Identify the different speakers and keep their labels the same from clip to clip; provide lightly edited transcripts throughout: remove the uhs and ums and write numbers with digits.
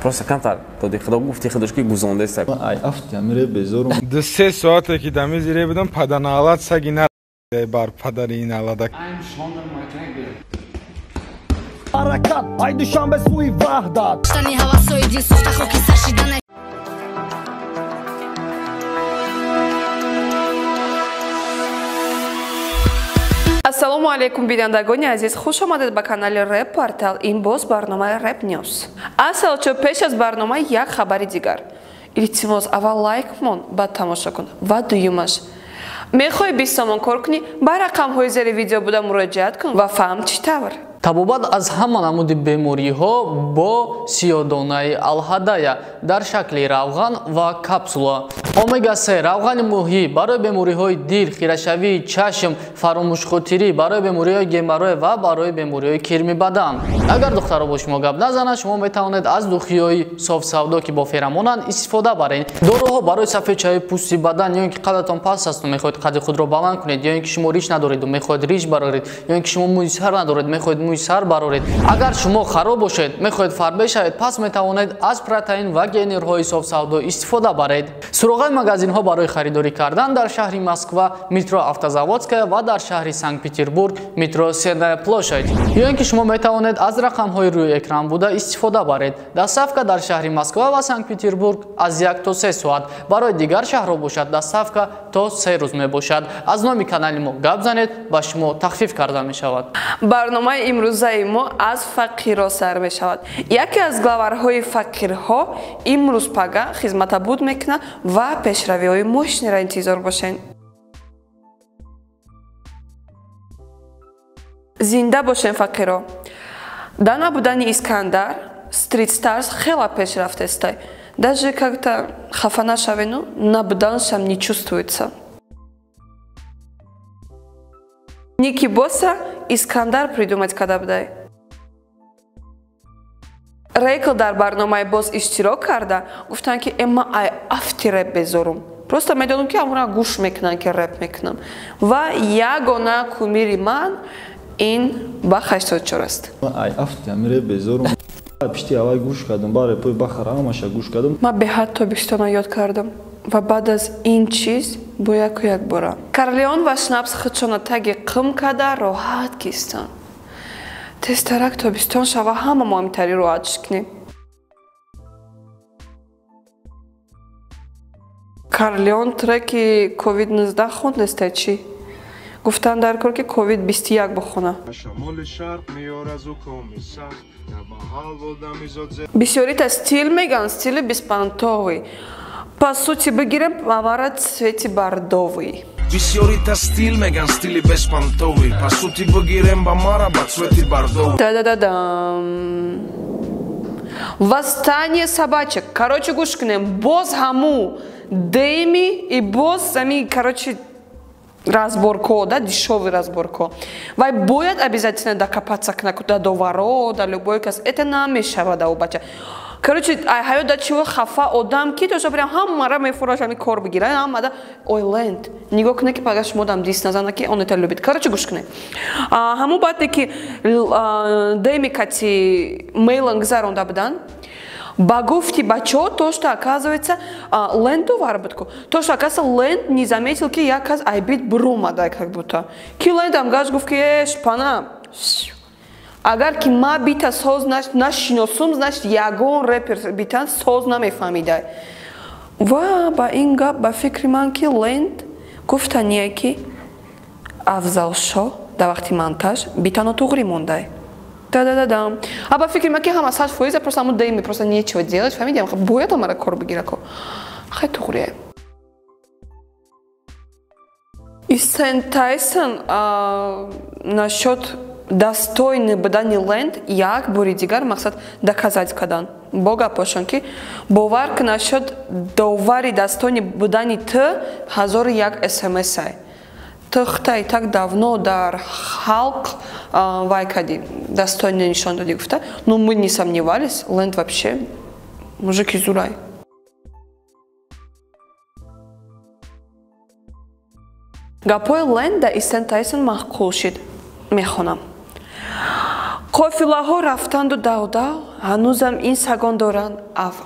Speaker 1: Просто кантар доди худо гуфти худош ки гузондеста.
Speaker 2: Ай афти амире безорум.
Speaker 3: 2-3 ساعته که دمی زیره بودم پدنالات سگینه بر پدر این علادک.
Speaker 4: حرکت ای دوشنبه سوی وحدت.
Speaker 5: Stani havasoi din sufta hoki sashidane.
Speaker 6: Ассалому алейкум бинандагони азиз, хуш омадед ба канали Rap Portal. Имбоз барномаи Rap News. Асалчо пеш аз барнома як хабари дигар. Илтимос аввал лайк мон, баъд тамоша кун ва дуюмаш мехоҳӣ бистомон кор кунӣ, ба рақамҳои зери видео буда муроҷиат кун ва фаҳм чӣ тавр.
Speaker 7: табобат аз ҳама намуди бемориҳо бо сиёдонаи алҳадая дар шакли равған ва капсула. Омега-3 равғани моҳӣ барои бемориҳои дил, хирашавии чашм, фаромӯшхотирӣ, барои бемориҳои геморрой ва барои бемориҳои кирми бадан. Агар духтаро бо шумо гап назанад, шумо метавонед аз духиҳои софсавдо ки бо феромонанд истифода баред. Доруҳо барои сафедшавии пӯсти бадан, ё ин ки қадатон паст асту мехоҳед қадди худро баланд кунед, ё ин ки шумо риш надоред мехоҳед риш бароред, ё ин ки шумо мӯи сар надоред мехоҳед мӯи сар бароред. Агар шумо хароб бошед, мехоҳед фарбе шавед, пас метавонед аз протеин ва генерҳои софсавдо истифода баред. Суроғи магазинҳо барои харидорӣ кардан дар шаҳри Москва метро Автозаводская ва дар шаҳри Санкт-Петербург метро Сенная площадь. Ё ин ки шумо метавонед аз рақамҳои рӯи экран буда истифода баред. Доставка дар шаҳри Москва ва Санкт-Петербург аз 1 то 3 соат, барои дигар шаҳрҳо бошад доставка то 3 рӯз мебошад. Аз номи канали мо гап занед, ба шумо тахфиф карда мешавад.
Speaker 6: барномаи имрӯзаи мо аз фақиро сар мешавад. Яке аз главарҳои фақирҳо имрӯз пага хизмата буд мекунад ва пешравиҳои мошинро интизор бошед. Зинда бошен фақиро. Да набудани Искандар Street Stars хела пешрафтестай. Даже как-то хафа нашавену, набуданшам не чувствуется. Ники Босса Искандар придумать когда бдай. Рейкл дар барномаи боз иштирок карда, гуфтан ки эмма ай афти рэп безорум. Просто медонам ки амура гӯш мекунам ки рэп мекунам. Ва ягона кумири ман ин ба 84 аст.
Speaker 2: Ай афти амире безорум. Пишти авай гӯш кардам, ба рэпои бахара ҳамаша гӯш кардам.
Speaker 6: Ман беҳад тобистона ёд кардам. Ва баъд аз ин чиз бо яку як бора Карлеон ва шнапс худшона таги қим када роҳат кистан. Тестарак тобистон шава ҳама мо ҳамитари роҳат шикнем. Карлеон треки COVID-19 хондесте чӣ? Гуфтан дар кор ки COVID-21 бихона. Бисёрита стил меган, стили беспонтовый. По сути бигирем амара цвети бордовый.
Speaker 8: Бисёрита стил меган, стили беспонтовый. По сути бигирем бамара ба цвети бордовый.
Speaker 6: Да-да-да-дам. Восстание собачек. Короче, гушкнем. Боз хаму Дэми и боз сами, короче, разборко, да, дешевый разборко. Вай боят обязательно докопаться к накуда до ворот, до любой кас. Это намешава да убача. Короче, ай ҳаё да чиво хафа одам ки тоша прям ҳамара мефурашами кор бигира. Ҳамада ой ленд. Нигоҳ куне ки пага шумо дам дис назана ки он это любит. Короче, гӯш куне. Ҳамун баъде ки Дэми кати мейлан гузаронда будан, ба гуфти бачаҳо то, что оказывается ленд довар буд ку. То, что оказывается ленд не заметил ки як аз айбит бурумадай как будто. Ки лендам гаш гуфт ки шпана. Агар ки ма бита соз нашиносум, значит ягон рэпер битан соз намефаҳмидай. Ва ба ин гап ба фикри ман ки ленд гуфтание ки Афзалшо да вақти монтаж битано туғри мондай. Да-да-да-да. А по фикри маки ҳама 100% просто аму Дэми просто нечего делать, фаҳмидем? Бояд амара кор бигира ко. Хай туғрие. И Сен Тайсон насчет достойный будани ленд як бори дигар мақсад доказать кадан. Бога пошон ки бовар ки насчет довари достойни будани ты 1001 смс-ай. Тахтай так давно дар халк вайкади достойно нишон дади гуфта, но мы не сомневались, ленд вообще мужик из урай. Гапои ленда и Сен Тайсон маъқул шид мехонам. қофилаҳо рафтанду давдав ҳанӯзам ин сагон доранд аф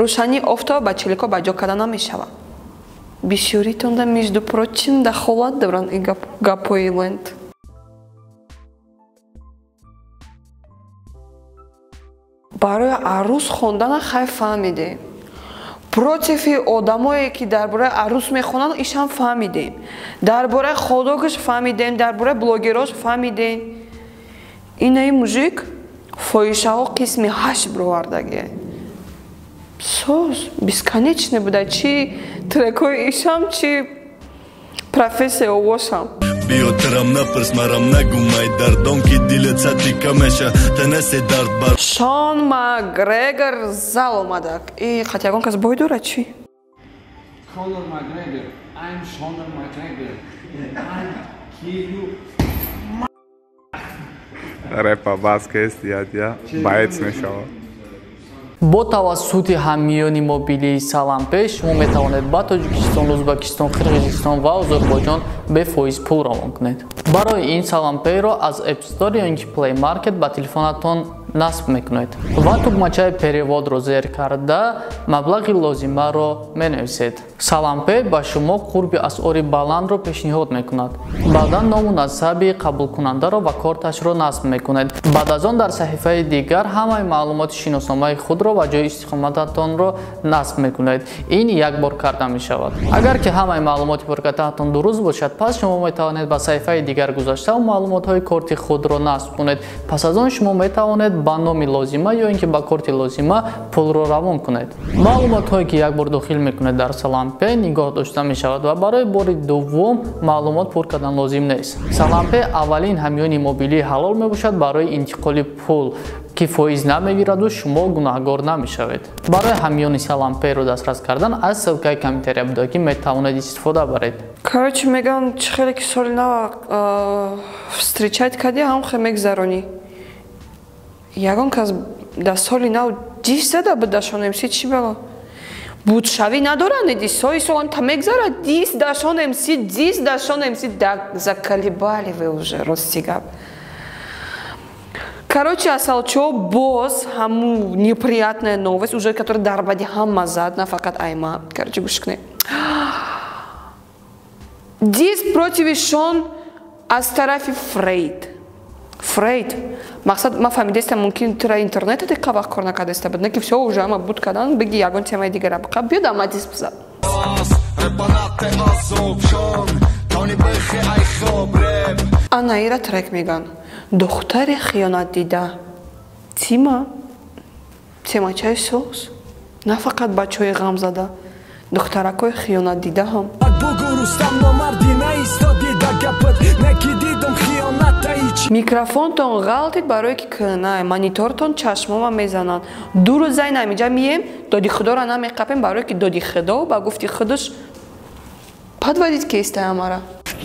Speaker 6: рӯшани офтоб ба челикҳо ба ҷо карда намешавад. Бисёритонда между прочим дахолат доранд ин гапҳои лент. барои арӯс хондана хай фаҳмидем. Против одамое ки дар бораи арӯс мехонанд ишам фаҳмидем. Дар бораи ходокаш фаҳмидем, дар бораи блогерош фаҳмидем. Инаи мужик фоҳишаҳо қисми 8 бировардагия. Соз бесконечный буда чи трекҳои ишам чи профессия овошам.
Speaker 9: Биётарам напрс марам нагумай дардон ки дилет сатика меша танесе дард бар.
Speaker 6: Шон Макгрегор зал омадак. Хат ягон кас бой дора чи?
Speaker 10: Conor McGregor. I'm Conor McGregor. I kill you.
Speaker 3: Рэпа баскет я боец мешава.
Speaker 7: бо тавассути ҳаммиёни мобилии Салампе шумо метавонед ба Тоҷикистон, Ӯзбекистон, Қирғизистон ва Озарбойҷон бефоиз пул равон кунед. Барои ин Саламперо аз App Store ё ин ки Play Market ба телефонатон насб мекунед ва тугмачаи переводро зер карда маблағи лозимаро менависед. Салампе ба шумо қурби асъори баландро пешниҳод мекунад. Баъдан ному насаби қабулкунандаро ва корташро насб мекунед. Баъд аз он дар саҳифаи дигар ҳамаи маълумоти шиносномаи худро ва ҷои истиқомататонро насб мекунед. Ин як бор карда мешавад. Агар ки ҳамаи маълумоти пуркатаатон дуруст бошад, пас шумо метавонед ба саҳифаи дигар гузашта ва маълумотҳои корти худро насб кунед. Пас аз он шумо метавонед ба номи лозима ё ин ки ба корти лозима пулро равон кунед. Маълумотҳое ки як бор дохил мекунед дар Салампе нигоҳ дошта мешавад ва барои бори дуввум маълумот пур кардан лозим нест. Салампе аввалин ҳамёни мобилии ҳалол мебошад барои интиқоли пул ки фоиз намегираду шумо гунаҳгор намешавед. Барои ҳамёни Саламперо дастрас кардан аз ссилкаи комментария будагӣ метавонед истифода баред.
Speaker 6: Короче, меган чӣ хеле ки соли нав встречать карди ҳам хеле мегзаронӣ. Ягон кас дар соли нав ҷиш зада буд дашонем си чӣ бало? Будшавӣ надоранд иди соли солам та мегзарад дис дашонем си дис дашонем си заколебали вы уже рости гап. Короче, асалчо боз ҳаму неприятная новость уже которая дар бади ҳама зад на фақат айма. Короче, гӯш кунед. Дис против Шон аз тарафи Фрейд. Мақсад ма фаҳмидастам мумкин тира интернета дика вақт кор накардаста буд, не ки всё уже ама буд кардан биги ягон темаи дигара бақа биёд ама дис бизад. Анаира трек меган. Духтари хиёнат дида. Темачаи соз. На фақат бачаҳои ғамзада. Духтаракҳои хиёнат дида ҳам. Микрофонтон ғалтид барое ки кӯнай, монитортон чашмома мезананд. Ду рӯзаи намиҷа мием, доди худоро намеқапем барое ки доди худо ба гуфти худаш подводит ки истай амара.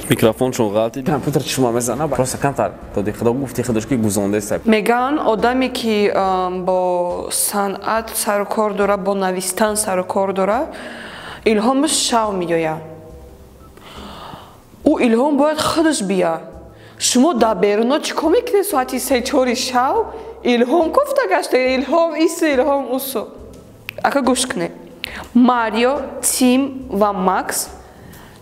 Speaker 1: Микрофоншон ғалтид, компютер чишма мезана, просто камтар доди худо гуфти худош ки гузондеста.
Speaker 6: Меган одаме ки бо санъат сару кор дора, бо навистан сару кор дора, илҳомаш шав меояд. ӯ илҳом бояд худаш бияд. Шумо дар беруно чӣ кор мекунед соати 3-4 шав? Илҳом гуфта гашта, илҳом ису, илҳом усу. Ака гӯш кунед. Марио, Тим ва Макс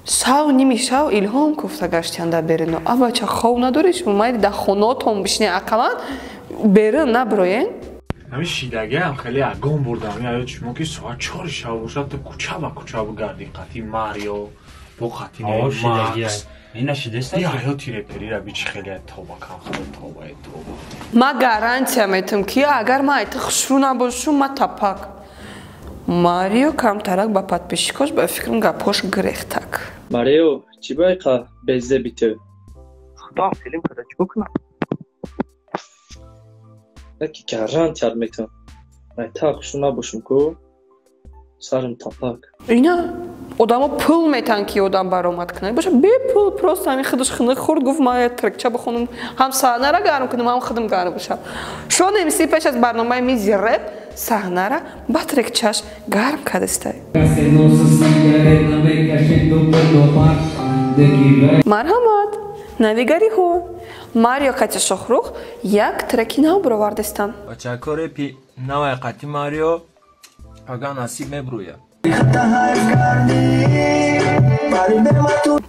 Speaker 6: шав ними шав илҳом гуфта гаштанд дар беруно. А бача хоб надоред шумо майли дар хонатон бишне акалан берун набироен?
Speaker 11: ҳамин шидаги ҳам хеле агон бурдам. Яёд шумо ки соат 4 шав бошад то кӯча ба кӯча бигардӣ қати Марио бо қати Макс. Яёд тирепери бичи хеле тобакам хеле тобае тоба.
Speaker 6: Ма гарантия метам ки агар ма айта хушрӯ набошум ма тапак. Марио камтарак ба подписчикош ба фикрам гапош грехтак.
Speaker 12: Марио, чӣ байқа безде биту?
Speaker 13: Худам филм када чӣ букунам?
Speaker 12: Яки гарантия метам. Айта хушрӯ набошум ку сарам тапак.
Speaker 6: Ина одамо пул метан ки одам баромад кунад. Боша бепул просто ҳамин худаш хунак хурд гуфт ма я трекча бихонам ҳам саҳнара гарм кунам ҳам худам гарм бошам. Шонем си пеш аз барномаи мизи рэп саҳнара ба трекчаш гарм кардастай. Марҳамат. навигари ҳо Марио Катя Шохрух як треки нав бировардестанд.
Speaker 14: Бачакоре пи навай қати Марио ага насиб мебруя.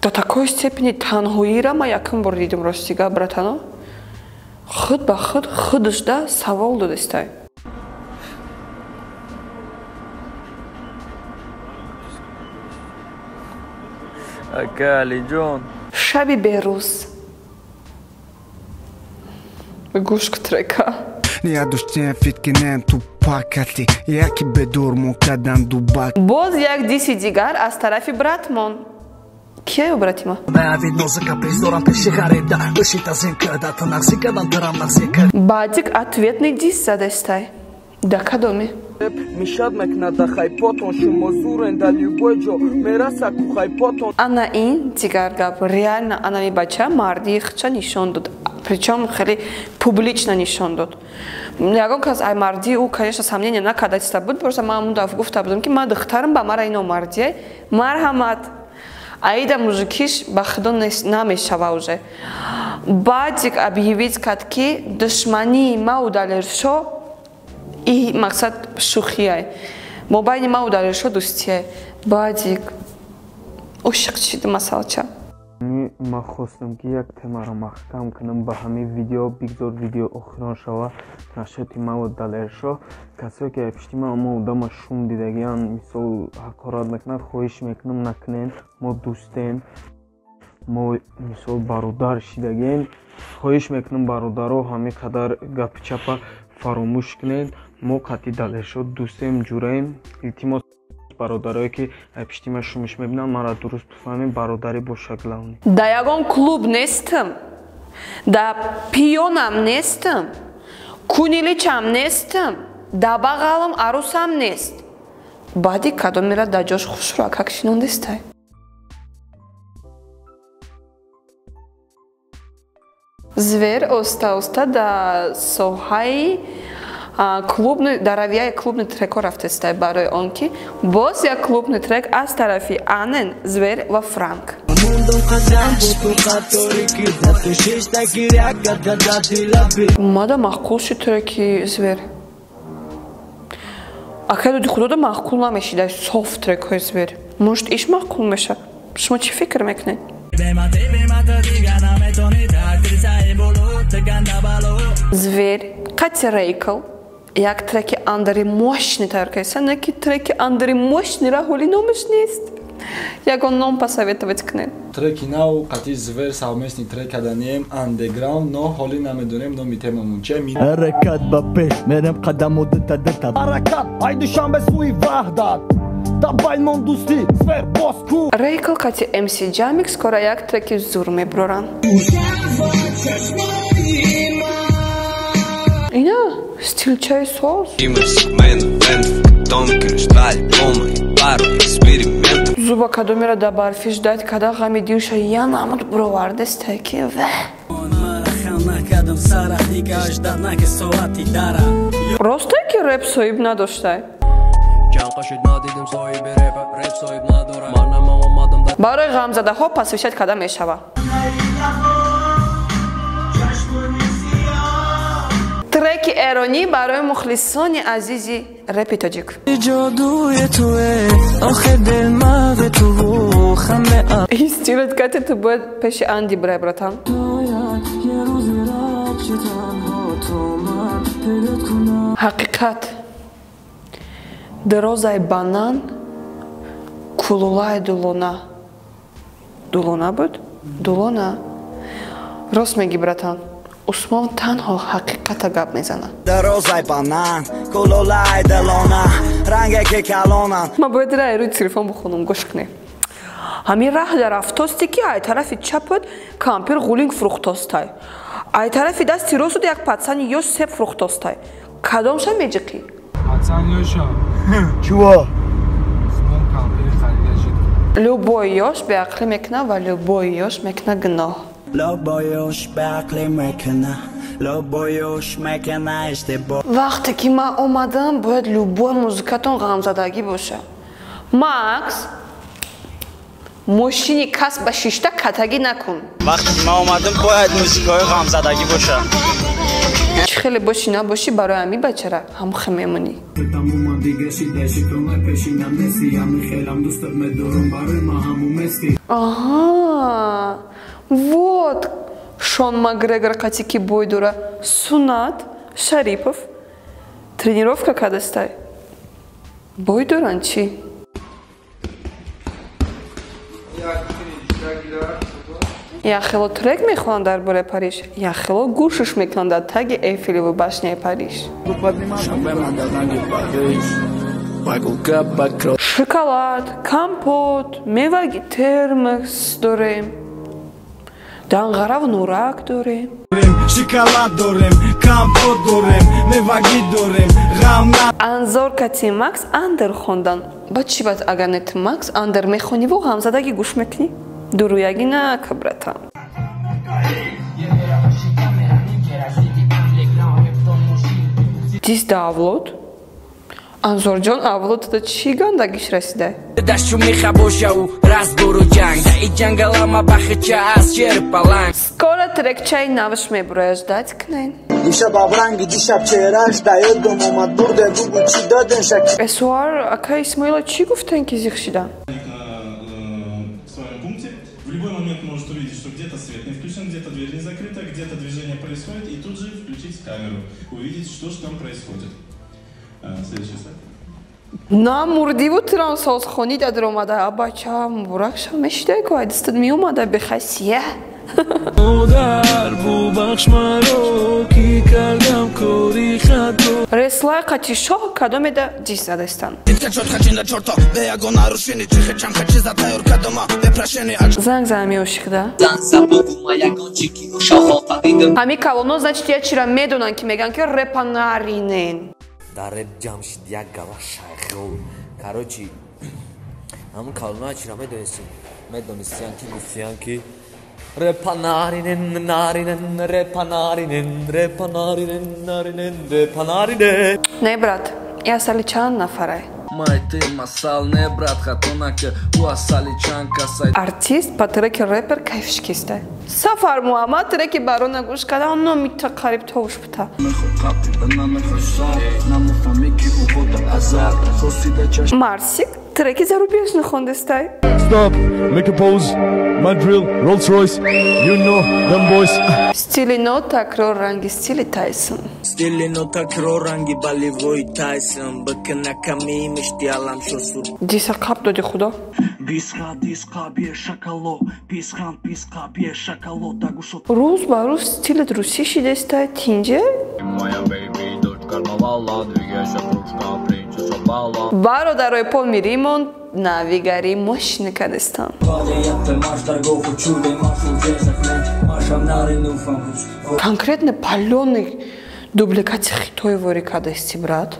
Speaker 6: До такой степени танҳоира ма якум бор дидим ростига братано. Худ ба худ худашда савол додестай.
Speaker 14: Ака Алиҷон.
Speaker 6: Шаби берӯз. Гӯш ку трека.
Speaker 15: Ядуштен фиткинен тупакати яки бедурмон кадан дубак.
Speaker 6: Боз як диси дигар аз тарафи братмон. Кия ё братима? Баъдик ответный дис задестай. Да кадоми? Ана ин дигар гап. Реально анами бача марди хча нишон дод. Причем хеле публично нишон дод. Ягон кас ай марди у конечно сомнение накадаста буд, просто ман мунда гуфта будам ки ман духтарам ба мара ино мардия. Марҳамат. Аида мужикиш ба худо намешава уже. Баъдик объявить кад ки душмани ма удалершо и мақсад шухияй. Мобайни ма удалершо дӯстияй. Баъдик ушиқ чиди масалча.
Speaker 1: Ма хостам ки як темаро маҳкам кунам ба ҳамин видео бигзор видео охирон шава нашоти мао далершо касое ки пишти ма мо удама шум дидагиян мисол ҳақорат мекунад хоҳиш мекунам накунен мо дӯстем мо мисол бародар шидагем хоҳиш мекунам бародаро ҳамин қадар гапи чапа фаромӯш кунед мо қатъи далершо дӯстем ҷураем илтимос бародарое ки пишти ма шумиш мебинам мара дуруст бифаҳмем бародарӣ боша главни.
Speaker 6: Да ягон клуб нестам. Да пионам нестам. Куниличам нестам. Да бағалам арусам нест. Баъди кадом мера да ҷош хушро как шинон дестай. Звер оста да соҳаи клубный да равияи клубный треко рафтестай барои он ки боз як клубный трек аз тарафи Анен, Звер ва Франк. Мада маъқул шуд треки Звер. Акай дуди худо да маъқул намешидай софт трекҳои Звер. Может иш маъқул меша? Шумо чӣ фикр мекунед? Звер, Катя Рейкл як треки андари мощный тайёр кардеста, не ки треки андари мощныйра ҳоли номаш нест. Ягон ном посоветовать кунед.
Speaker 2: Треки нав қатъи Звер совместный трек карданем Underground, но ҳоли намедонем номи темамон чия.
Speaker 4: Ҳаракат ба пеш мерем қадаму дита ҳаракат ай душанбе суи ваҳдат дабай мон дӯстӣ Звер боску.
Speaker 6: Рейкл Кати МС Jamix скоро як треки зур мебуроран. Ина стилчаи соз. Зуба кадомира да барфиш дад када ғами дилша яна амуд бировардестай ки ве. Ростай ки рэп соҳиб надоштай? барои ғамзадаҳо посвящать када мешава. Треки эронӣ барои мухлисони азизи рэпи тоҷик. Ин стилет кати ту бояд пеши Анди бурай братан. Ҳақиқат дарозай банан кулулай дулона. Дулона буд? Дулона. Рост меги братан. Усмон танҳо ҳақиқата гап мезанад. Дарозай банан кулулай дулона ранге ки калона. Ма бояд рай рӯи телефон бихонам гӯш кунем. Ҳамин раҳ дарафтости ки ай тарафи чапуд кампир ғулинг фурухтостай. Ай тарафи дасти ростуд як патсани ёш себ фурухтостай. Кадомша меҷиқӣ?
Speaker 3: Патсани ёша.
Speaker 2: Чува?
Speaker 3: Усмон кампири харида шуд.
Speaker 6: Любой ёш беақлӣ мекунад ва любой ёш мекунад гуноҳ. Вақте ки ман омадам бояд любой музикатон ғамзадагӣ боша. Макс ماشینی کس با شیشتا کتگی نکن.
Speaker 16: وقتی ما اومدم باید موزیکای غمزدگی باشه.
Speaker 6: چه خیلی باشی نباشی برای امی بچه را هم خمیمونی. آها вот Шон Макгрегор катики бойдура Сунат Шарипов тренировка когда стай бойдуран чи я хело трек мехван дар бораи Париж я хело гушиш мекунам дар таги Эйфелеву башняи Париж шоколад компот меваги термос дорем дангарав нурак дорем
Speaker 15: шоколад дорем компот дорем меваги дорем ғамна
Speaker 6: анзор кати Макс Андер хондан ба чӣ бад агар не ту Макс Андер мехониву ғамзадаги гӯш мекунӣ дуруяги нака братан дис давлод Анзорҷон авлодда чӣ гандагиш расида? Скоро трекчаи навш мебураяш дать кнен. Эсуар ака Исмаила чӣ гуфтан ки зихшида?
Speaker 17: В любой момент может увидеть, что где-то свет не включен, где-то дверь не закрыта, где-то движение происходит, и тут же включить камеру, увидеть, что же там происходит. Следующий слайд.
Speaker 6: На мурдиву трансоз хонид адр омада абача муракша мешидай ко айдистад ми омада бехасия реслай қачи шоҳ кадомеда ҷис задастан занг зана меошиқда ҳами калоно значит я чира медонан ки меган ки репа наринен
Speaker 18: در رپ جمشید یک گوه شیخو کاروچی همون کلمه چی را میدونستیم که گفتیم که رپ نارینن نارینن رپ نارینن رپ نارینن نارینن رپ نارینن
Speaker 6: نه برات я сали чанд нафарай артист по треки рэпер кайфшкистай сафар муҳаммад треки барона гӯш карда он номита қариб товуш бута марсик треки зарубежный хондестай
Speaker 4: Stop, make a pose, my drill, Rolls Royce, you know them boys.
Speaker 6: Стили но такрор ранги стили Тайсон.
Speaker 18: Стили но такрор ранги болевой Тайсон. Бакна ками мешти алам шосур.
Speaker 6: Диса кап доди худо.
Speaker 18: Диска бе шакало, писхан писка бе шакало тагушот.
Speaker 6: Руз ба руз стилет руси шидестай тинже.
Speaker 18: Моя baby дочка мала, двигаешься кружка, принцесса бала.
Speaker 6: Бародарой Полми Римон навигари мощный кадестан. Конкретно паленый дубликати хитоевори кадести, брат.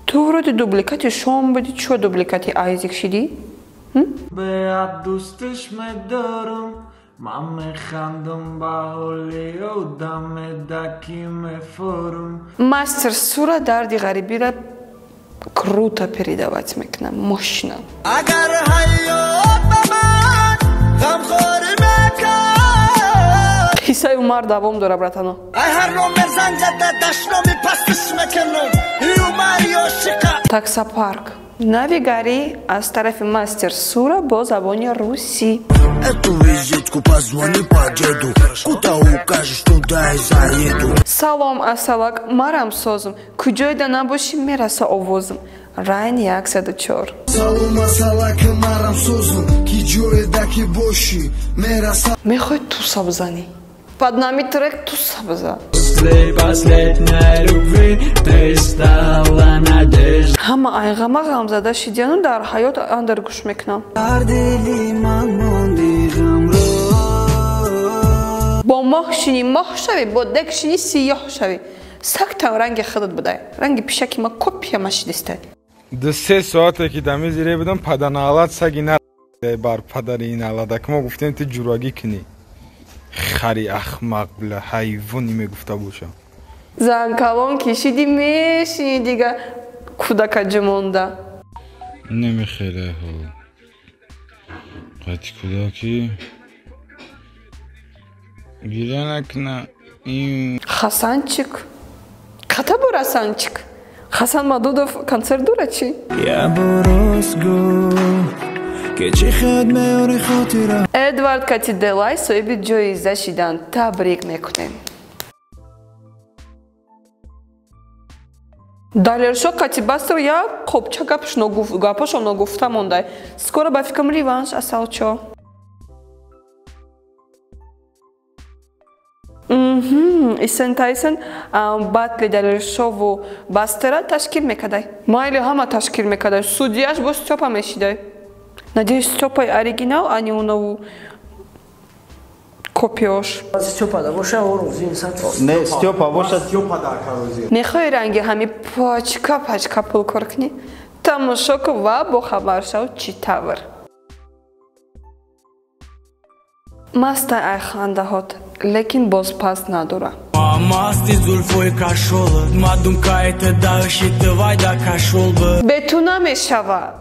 Speaker 6: Ты вроде дубликати шом буди, чё дубликати айзик шиди?
Speaker 19: Беат дустиш медорум, маме хандум бахоли одаме дакиме форум.
Speaker 6: Мастер Сура дарди гарибира круто передавать мекна, мощно. Хисай умар давом дора, братано. Таксопарк. Навигари аз тарафи Мастер Сура бо забони руси.
Speaker 15: Эту визитку позвони по деду, куда укажешь, туда и заеду.
Speaker 6: Салом асалак, марам созум, куҷойда набоши мераса овозум. Райн 104.
Speaker 15: Салом асалак, марам созум, куҷойда ки боши мераса.
Speaker 6: Мехоҳи туса бзани. Под нами трек туса бза. Ҳама айғама ғамзада шидияну дар ҳаёт андер гӯш мекунам. бо моҳ шинӣ моҳ шавӣ бо дек шинӣ сиёҳ шавӣ сактан ранги худат будай ранги пишаки ма копия машидистай
Speaker 3: до 3 соате ки дами зире будам паданалат саги на бар падари ин аладак мо гуфтем ти ҷурвагӣ кунӣ хари ахмақ била ҳайвони мегуфта бошам
Speaker 6: занкалон кишидӣ мешини дига кудака ҷумонда
Speaker 3: немехеле Qati kudaki. Girenakna
Speaker 6: Хасанчик. Катабур Хасанчик. Хасан Мадудов концерт дурачи. Эдвард Катиделай соеби ҷои иззашидан табрик мекунем. Далершо Катибастр я қопча гапашо ногуфта мондай. Скоро ба фикрам реванш асалчо. Исен Тайсон батли Далершову Бастера ташкил мекадай. Майли ҳама ташкил мекадай. Судияш бо Стёпа мешидай. Надеюсь, Стёпа оригинал, а не унову копиош.
Speaker 20: Стёпа да боша орузин сатва.
Speaker 21: Не, Стёпа боша Стёпа да карузин.
Speaker 6: Мехои ранги ҳами пачка пул коркни. Тамошок ва бо хабар шав чӣ тавр. Мастай ай хандаҳот, лекин боз пас надора. Бетуна мешава.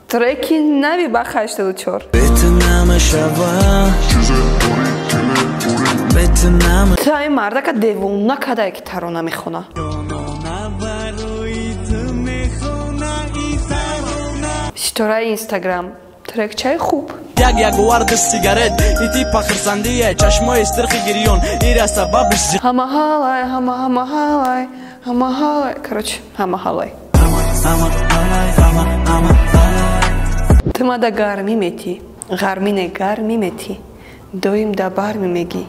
Speaker 6: Треки нави ба 84. Тай мардака девона кадай ки тарона мехона. Штораи Инстаграм. Трек чай хуб.
Speaker 22: Як варда сигарет, и ти пахрсандие, чашмои стрхи гирион, ира сабабиш.
Speaker 6: Хамахалай. Короче, хамахалай. Ты мада гарми мети, гармине гарми мети, доим да барми меги.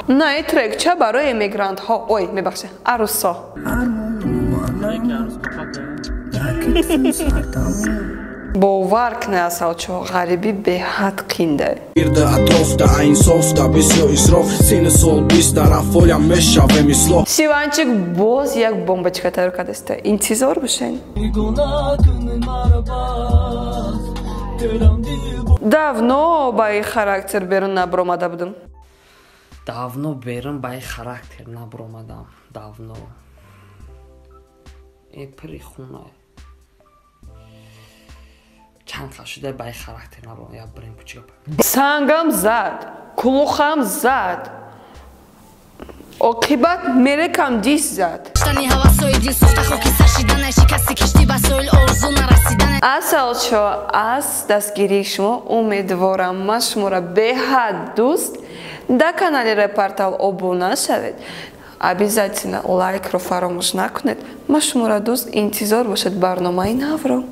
Speaker 6: На и трек ча барои эмигрант ҳо, ой, мебахше, арусо. Бовар кне асалчо, ғариби беҳад қинда.
Speaker 8: Ирда атрофта айнсофта бисёр исроф, сини сол 20 тараф фолия мешаве мисло.
Speaker 6: Сиванчик боз як бомбочка тайёр кардааст. Интизор бошен. Давно ба ин характер берун набромада будам.
Speaker 20: Давно берун ба ин характер набромадам. Давно. Эпри хунай. Чанд хал шуда ба ин характер набромадам. Я брин пучка.
Speaker 6: Сангам зад, кулухам зад. Оқибат мерекам дис зад. Асалчо, аз дастгирии шумо умедворам. Ман шуморо беҳад дӯст. Да канали Репортал обуна шавед. Обязательно лайкро фаромӯш накунед. Ман шуморо дӯст интизор бошед барномаи навро.